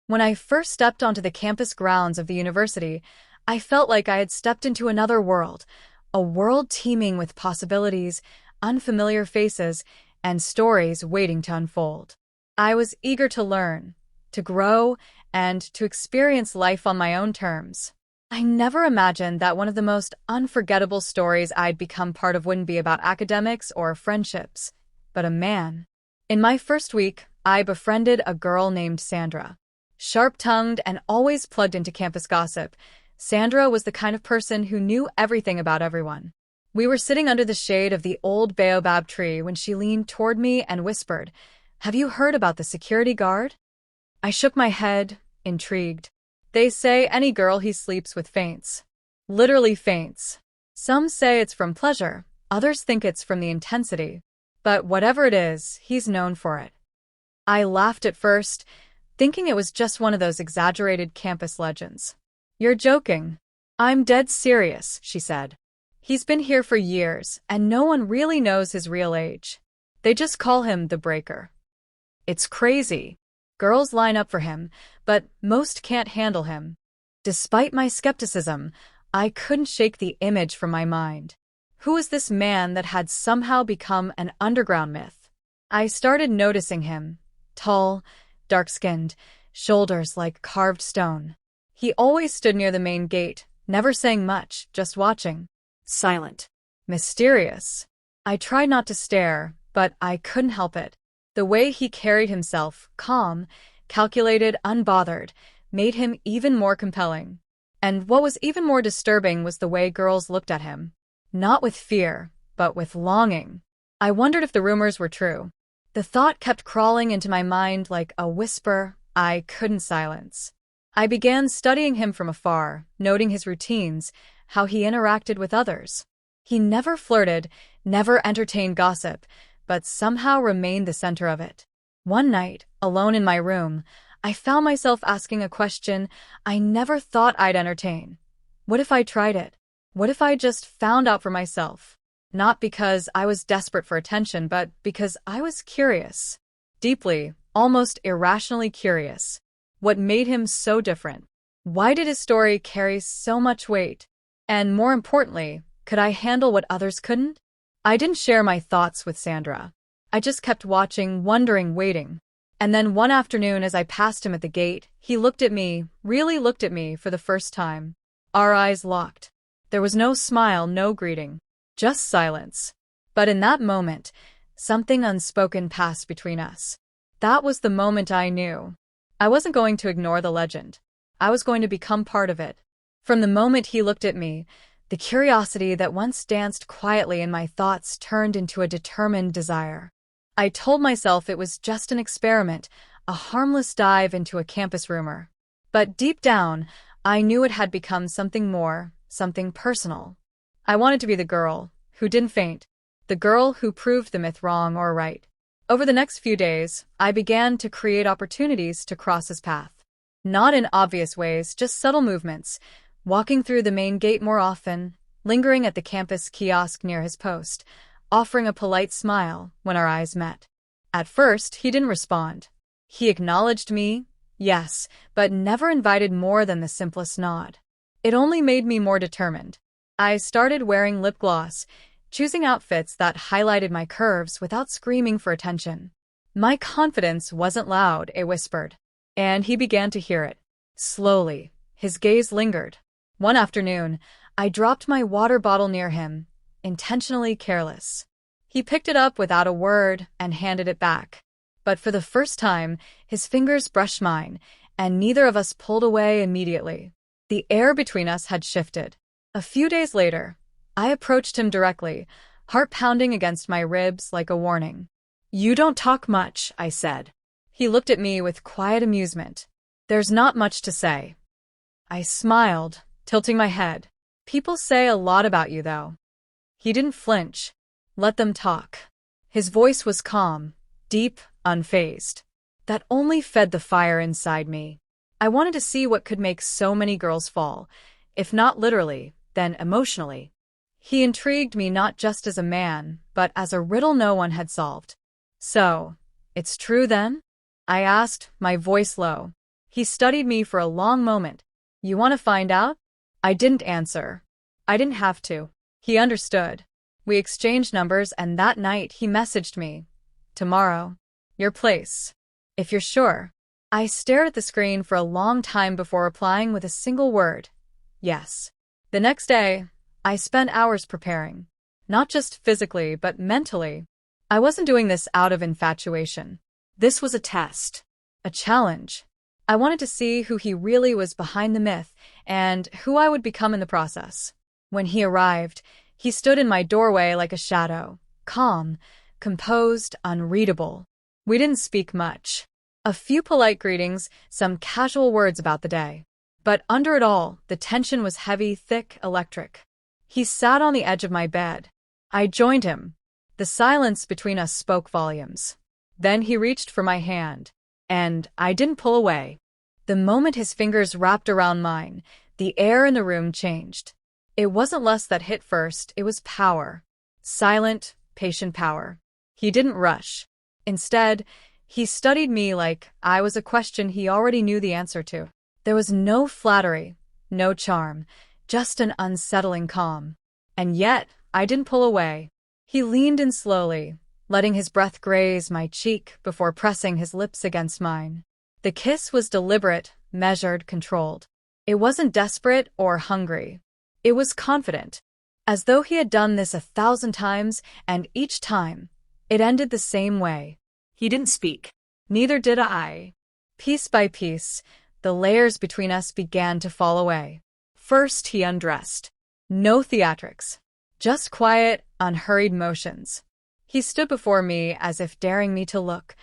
When I first stepped onto the campus grounds of the university, I felt like I had stepped into another world, a world teeming with possibilities, unfamiliar faces, and stories waiting to unfold. I was eager to learn, to grow, and to experience life on my own terms. I never imagined that one of the most unforgettable stories I'd become part of wouldn't be about academics or friendships, but a man. In my first week, I befriended a girl named Sandra. Sharp-tongued and always plugged into campus gossip, Sandra was the kind of person who knew everything about everyone. We were sitting under the shade of the old baobab tree when she leaned toward me and whispered, "Have you heard about the security guard?" I shook my head, intrigued. They say any girl he sleeps with faints. Literally faints. Some say it's from pleasure, others think it's from the intensity. But whatever it is, he's known for it. I laughed at first, thinking it was just one of those exaggerated campus legends. "You're joking." "I'm dead serious," she said. "He's been here for years, and no one really knows his real age. They just call him the Breaker. It's crazy. Girls line up for him, but most can't handle him." Despite my skepticism, I couldn't shake the image from my mind. Who was this man that had somehow become an underground myth? I started noticing him. Tall, dark-skinned, shoulders like carved stone. He always stood near the main gate, never saying much, just watching. Silent. Mysterious. I tried not to stare, but I couldn't help it. The way he carried himself, calm, calculated, unbothered, made him even more compelling. And what was even more disturbing was the way girls looked at him. Not with fear, but with longing. I wondered if the rumors were true. The thought kept crawling into my mind like a whisper I couldn't silence. I began studying him from afar, noting his routines, how he interacted with others. He never flirted, never entertained gossip, but somehow remained the center of it. One night, alone in my room, I found myself asking a question I never thought I'd entertain. What if I tried it? What if I just found out for myself? Not because I was desperate for attention, but because I was curious. Deeply, almost irrationally curious. What made him so different? Why did his story carry so much weight? And more importantly, could I handle what others couldn't? I didn't share my thoughts with Sandra. I just kept watching, wondering, waiting. And then one afternoon as I passed him at the gate, he looked at me, really looked at me for the first time. Our eyes locked. There was no smile, no greeting. Just silence. But in that moment, something unspoken passed between us. That was the moment I knew. I wasn't going to ignore the legend. I was going to become part of it. From the moment he looked at me, the curiosity that once danced quietly in my thoughts turned into a determined desire. I told myself it was just an experiment, a harmless dive into a campus rumor. But deep down, I knew it had become something more, something personal. I wanted to be the girl who didn't faint, the girl who proved the myth wrong or right. Over the next few days, I began to create opportunities to cross his path. Not in obvious ways, just subtle movements, walking through the main gate more often, lingering at the campus kiosk near his post, offering a polite smile when our eyes met. At first, he didn't respond. He acknowledged me, yes, but never invited more than the simplest nod. It only made me more determined. I started wearing lip gloss, choosing outfits that highlighted my curves without screaming for attention. My confidence wasn't loud, it whispered. And he began to hear it. Slowly, his gaze lingered. One afternoon, I dropped my water bottle near him, intentionally careless. He picked it up without a word and handed it back. But for the first time, his fingers brushed mine, and neither of us pulled away immediately. The air between us had shifted. A few days later, I approached him directly, heart pounding against my ribs like a warning. "You don't talk much," I said. He looked at me with quiet amusement. "There's not much to say." I smiled, tilting my head. "People say a lot about you, though." He didn't flinch. "Let them talk." His voice was calm, deep, unfazed. That only fed the fire inside me. I wanted to see what could make so many girls fall, if not literally, then emotionally. He intrigued me not just as a man, but as a riddle no one had solved. "So, it's true then?" I asked, my voice low. He studied me for a long moment. You want to find out? I didn't answer. I didn't have to. He understood. We exchanged numbers, and that night he messaged me. Tomorrow. Your place. If you're sure. I stared at the screen for a long time before replying with a single word. Yes. The next day, I spent hours preparing. Not just physically, but mentally. I wasn't doing this out of infatuation. This was a test. A challenge. I wanted to see who he really was behind the myth, and who I would become in the process. When he arrived, he stood in my doorway like a shadow, calm, composed, unreadable. We didn't speak much. A few polite greetings, some casual words about the day. But under it all, the tension was heavy, thick, electric. He sat on the edge of my bed. I joined him. The silence between us spoke volumes. Then he reached for my hand, and I didn't pull away. The moment his fingers wrapped around mine, the air in the room changed. It wasn't lust that hit first, it was power. Silent, patient power. He didn't rush. Instead, he studied me like I was a question he already knew the answer to. There was no flattery, no charm, just an unsettling calm. And yet, I didn't pull away. He leaned in slowly, letting his breath graze my cheek before pressing his lips against mine. The kiss was deliberate, measured, controlled. It wasn't desperate or hungry. It was confident, as though he had done this 1,000 times, and each time, it ended the same way. He didn't speak. Neither did I. Piece by piece, the layers between us began to fall away. First, he undressed. No theatrics. Just quiet, unhurried motions. He stood before me as if daring me to look,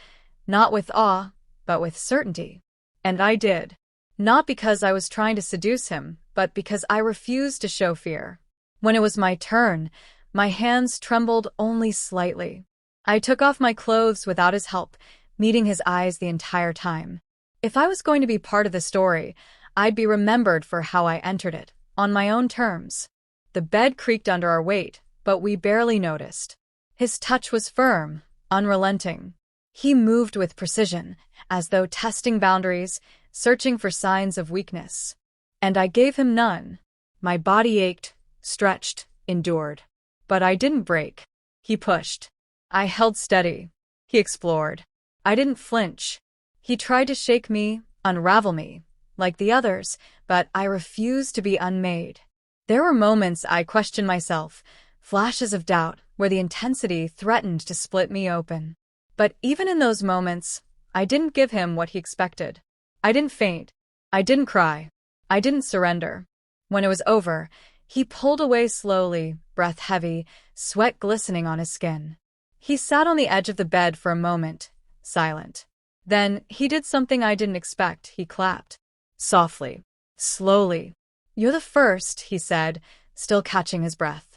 not with awe, but with certainty. And I did. Not because I was trying to seduce him, but because I refused to show fear. When it was my turn, my hands trembled only slightly. I took off my clothes without his help, meeting his eyes the entire time. If I was going to be part of the story, I'd be remembered for how I entered it, on my own terms. The bed creaked under our weight, but we barely noticed. His touch was firm, unrelenting. He moved with precision, as though testing boundaries, searching for signs of weakness. And I gave him none. My body ached, stretched, endured. But I didn't break. He pushed. I held steady. He explored. I didn't flinch. He tried to shake me, unravel me, like the others, but I refused to be unmade. There were moments I questioned myself, flashes of doubt where the intensity threatened to split me open. But even in those moments, I didn't give him what he expected. I didn't faint. I didn't cry. I didn't surrender. When it was over, he pulled away slowly, breath heavy, sweat glistening on his skin. He sat on the edge of the bed for a moment, silent. Then he did something I didn't expect. He clapped. Softly. Slowly. You're the first, he said, still catching his breath.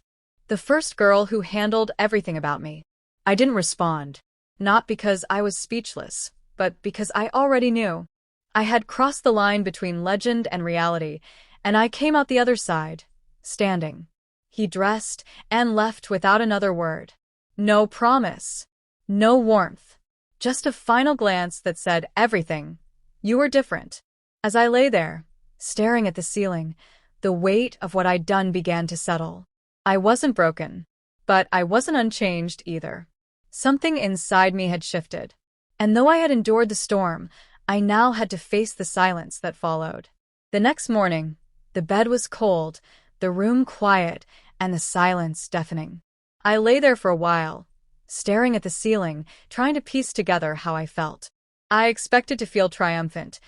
The first girl who handled everything about me. I didn't respond. Not because I was speechless, but because I already knew. I had crossed the line between legend and reality, and I came out the other side, standing. He dressed and left without another word. No promise. No warmth. Just a final glance that said everything. You were different. As I lay there, staring at the ceiling, the weight of what I'd done began to settle. I wasn't broken, but I wasn't unchanged either. Something inside me had shifted. And though I had endured the storm, I now had to face the silence that followed. The next morning, the bed was cold, the room quiet, and the silence deafening. I lay there for a while, staring at the ceiling, trying to piece together how I felt. I expected to feel triumphant,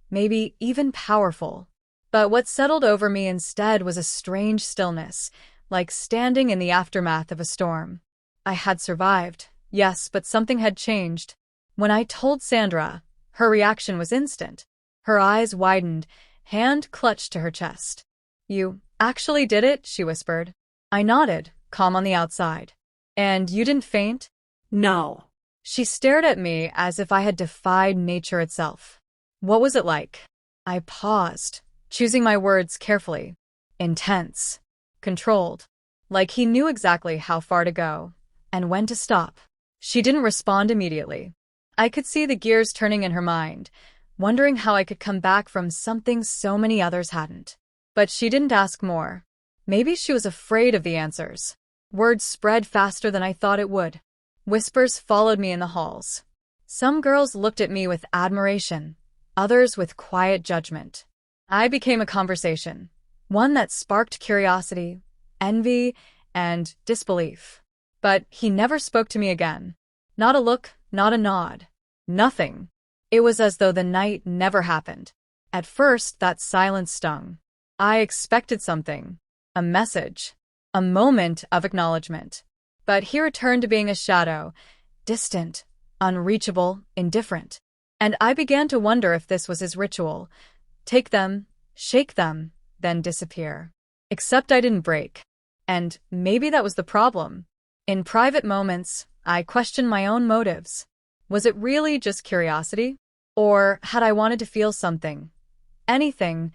maybe even powerful. But what settled over me instead was a strange stillness, like standing in the aftermath of a storm. I had survived, yes, but something had changed. When I told Sandra, her reaction was instant. Her eyes widened, hand clutched to her chest. You actually did it, she whispered. I nodded, calm on the outside. And you didn't faint? No. She stared at me as if I had defied nature itself. What was it like? I paused, choosing my words carefully. Intense. Controlled. Like he knew exactly how far to go, and when to stop. She didn't respond immediately. I could see the gears turning in her mind, wondering how I could come back from something so many others hadn't. But she didn't ask more. Maybe she was afraid of the answers. Word spread faster than I thought it would. Whispers followed me in the halls. Some girls looked at me with admiration, others with quiet judgment. I became a conversation, one that sparked curiosity, envy, and disbelief. But he never spoke to me again. Not a look, not a nod. Nothing. It was as though the night never happened. At first, that silence stung. I expected something. A message. A moment of acknowledgement. But he returned to being a shadow, distant, unreachable, indifferent. And I began to wonder if this was his ritual. Take them, shake them, then disappear. Except I didn't break. And maybe that was the problem. In private moments, I questioned my own motives. Was it really just curiosity? Or had I wanted to feel something, anything,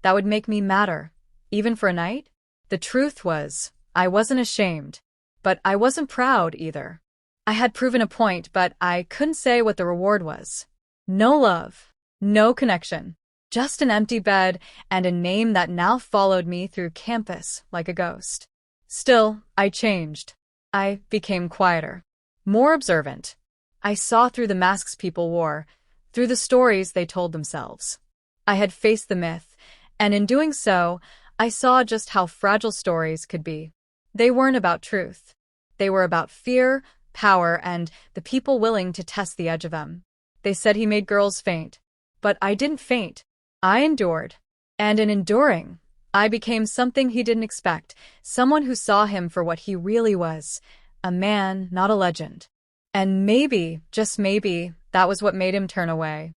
that would make me matter, even for a night? The truth was, I wasn't ashamed, but I wasn't proud either. I had proven a point, but I couldn't say what the reward was. No love, no connection, just an empty bed and a name that now followed me through campus like a ghost. Still, I changed. I became quieter, more observant. I saw through the masks people wore, through the stories they told themselves. I had faced the myth, and in doing so, I saw just how fragile stories could be. They weren't about truth. They were about fear, power, and the people willing to test the edge of them. They said he made girls faint. But I didn't faint. I endured. And in enduring, I became something he didn't expect, someone who saw him for what he really was, a man, not a legend. And maybe, just maybe, that was what made him turn away.